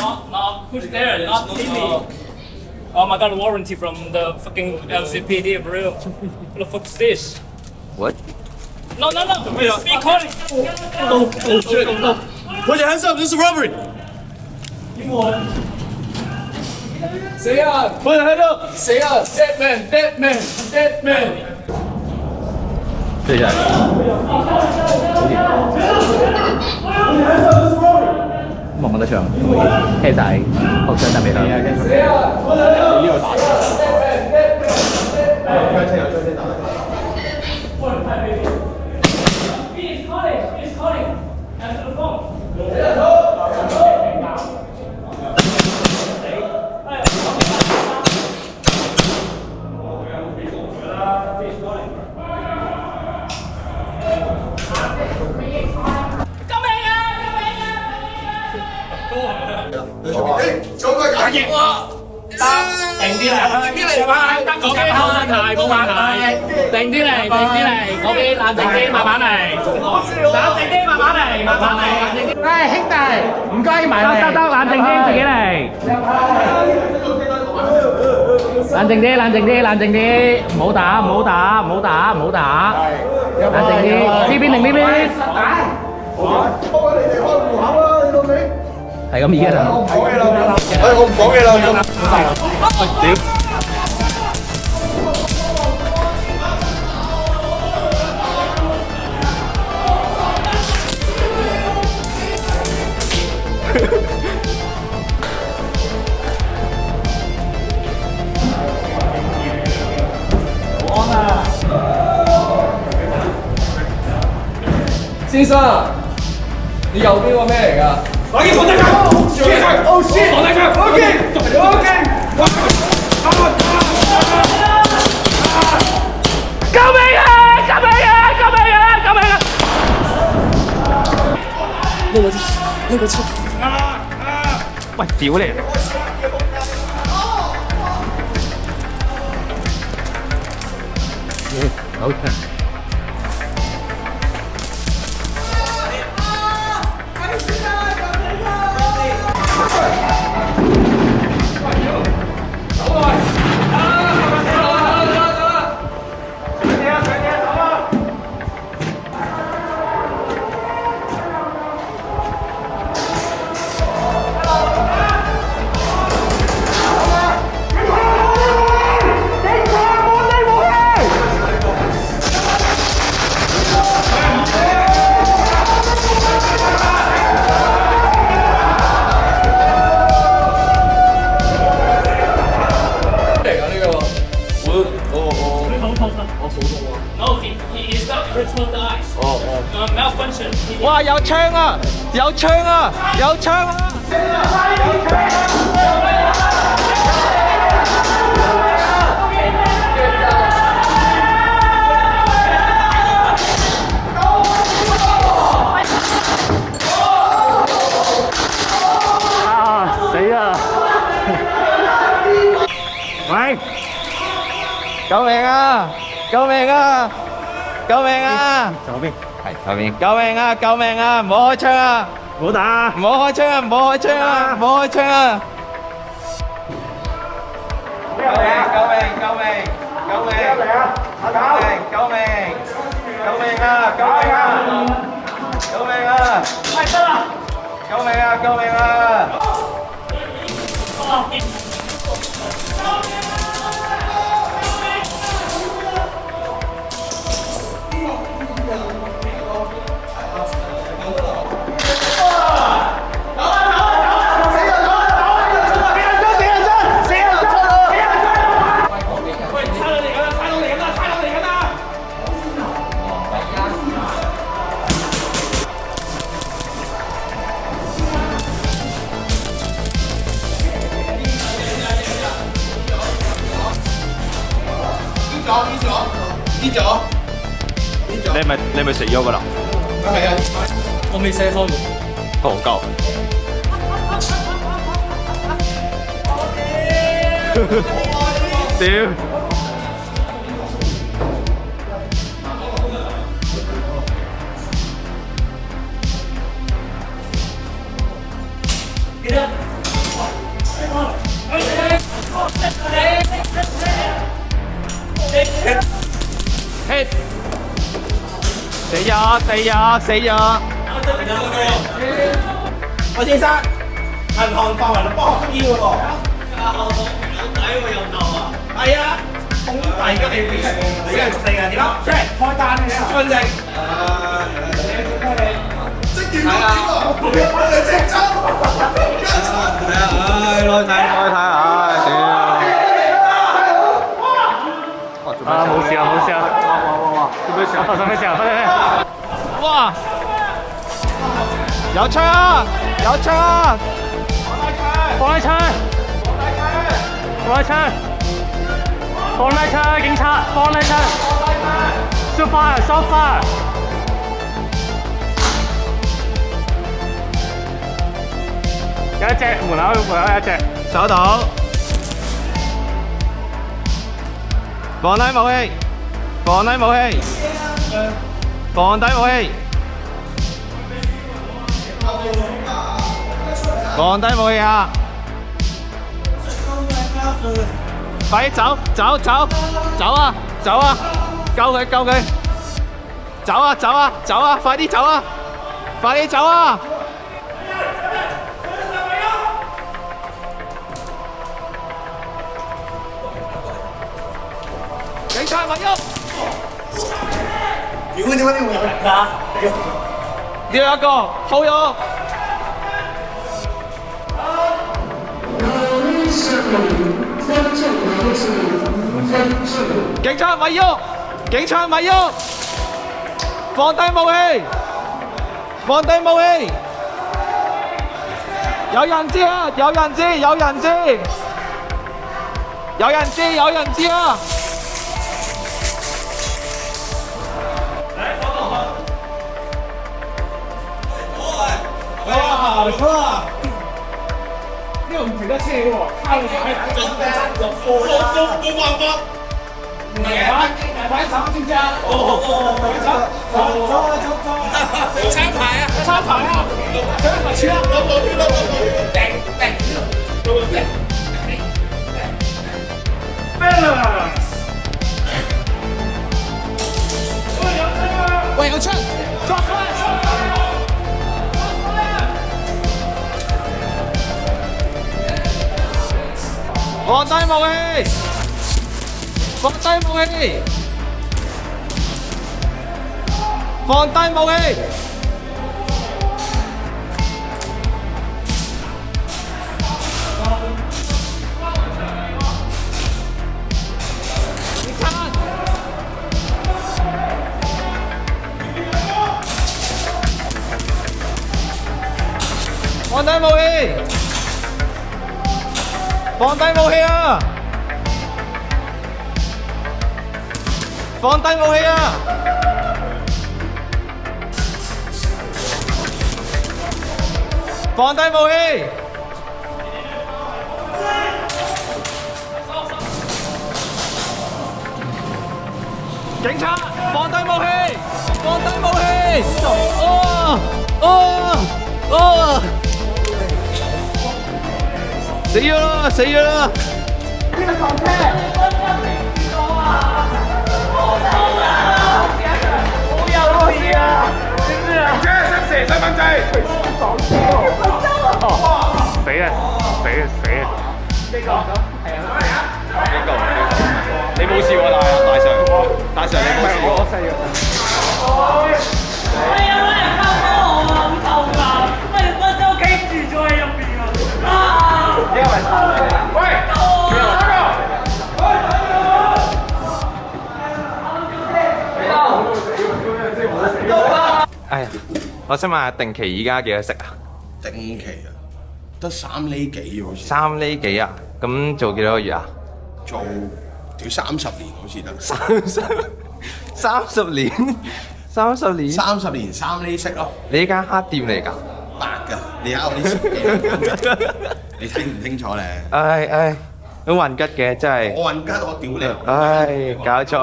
Knock. Who's there? Not TV. Oh my god, warranty from the fucking LCPD, bro. What the fuck is this? What? No. Speak calling. Oh shit! No. Put your hands up. This is robbery. Say put your hand up. Say dead man. 对下来。望望得場，聽晒學長得未啦？呢度打。He's calling. Answer the phone. Định啲嚟，得嗰啲冇問題，冇問題。定啲嚟，嗰啲冷靜啲，慢慢嚟。冷靜啲，慢慢嚟。喂，兄弟，唔該埋嚟。得，冷靜啲，自己嚟。冷靜啲，唔好打。冷靜啲，呢邊定呢邊？幫你哋開戶口啦，你老味。係咁而家就。我唔講嘢啦。屌！先生，你右邊個咩嚟㗎？攞件防彈槍！Oh shit！ 防彈槍 ！OK！ 救命啊！呢個車！喂，屌你！好嘅。哇！有槍啊！死啊！喂！救命啊！左邊。係後面，救命啊！唔好開槍啊！唔好打！唔好開槍啊！救命！你係咪食咗㗎啦？係啊，我未寫開喎。戇鳩。屌！記得。hit，死咗死咗死咗！我先生，銀行發雲幫我要喎。係啊，控底嘅你而家係速遞嘅點啊？即係開單嘅啊？春正。即係係啊！我哋即刻。係啊！唉，攞睇唉，屌！啊，冇事啊，冇事啊！哇！做咩事啊？發生咩事啊？快啲！哇！有槍啊！有槍啊！放低槍！放低槍！放低槍！警察！放低槍！Shoot fire! Shoot fire! 有一隻門口有一隻。收到。放低武器！放低武器！放低武器！放低武器啊！快啲走走走走啊走啊！救佢救佢！走啊走啊走啊！快啲走啊！快啲走啊！警察咪喐！屌，點解呢度有人㗎？掉一個，好咗。警察咪喐！警察咪喐！放低武器！放低武器！有人知啊！有人知！有人知！有人知！有人知啊！哇！錯啊！呢度唔停得車喎，靠住喺就貨啦，冇辦法。唔係啊，快走知唔知啊？走，抄牌啊！抄牌啊！搶埋錢啊！喂，有槍！抓佢！放低武器！放低武器！放低武器！放低武器！放低武器啊！放低武器啊！放低武器！警察，放低武器！放低武器！哦哦哦！死咗啦！死咗啦！邊個撞車？好有事啊！知唔知啊？車識蛇細蚊仔。撞車喎！哦，死啊！死啊！死啊！呢個係啊！呢個你冇事喎，大 Sir，你冇事喎。我細個。喂，有冇人溝我啊？好臭㗎！喂，我喺屋企住咗喺入邊啊！呢個係臭嚟㗎。喂，哎呀，我想問下定期而家幾多息啊？定期啊，得3厘幾好似。3厘幾啊？咁做幾多個月啊？做屌30年好似得。30年，30年。30年3厘息咯。你呢間黑店嚟㗎？白㗎，你睇我啲錢幾你睇唔清楚咧。唉，好運吉嘅真係。我運吉，我屌你。唉，搞錯。